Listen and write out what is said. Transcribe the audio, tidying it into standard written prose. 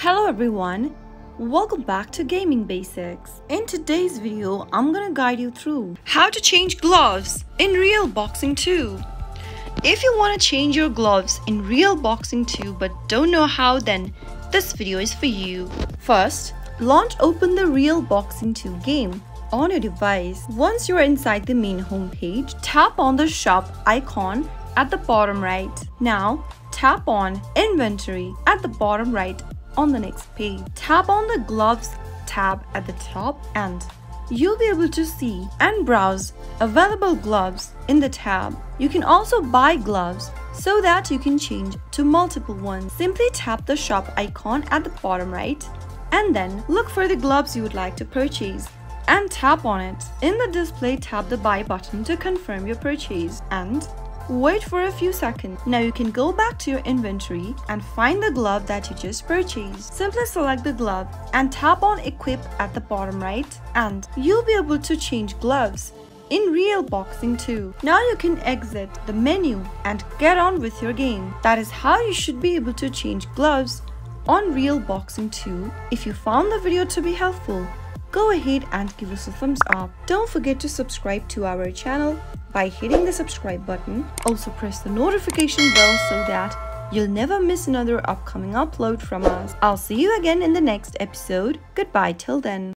Hello everyone, welcome back to Gaming Basics. In today's video, I'm gonna guide you through how to change gloves in Real Boxing 2. If you want to change your gloves in Real Boxing 2 but don't know how, then this video is for you. First, open the Real Boxing 2 game on your device. Once you are inside the main homepage, tap on the shop icon at the bottom right. Now, tap on Inventory at the bottom right. On the next page, tap on the Gloves tab at the top and you'll be able to see and browse available gloves in the tab. You can also buy gloves so that you can change to multiple ones. Simply tap the shop icon at the bottom right and then look for the gloves you would like to purchase and tap on it. In the display, tap the buy button to confirm your purchase and wait for a few seconds. Now you can go back to your inventory and find the glove that you just purchased. Simply select the glove and tap on Equip at the bottom right and you'll be able to change gloves in Real Boxing 2. Now you can exit the menu and get on with your game. That is how you should be able to change gloves on Real Boxing 2. If you found the video to be helpful, go ahead and give us a thumbs up. Don't forget to subscribe to our channel by hitting the subscribe button. Also press the notification bell so that you'll never miss another upcoming upload from us. I'll see you again in the next episode. Goodbye till then.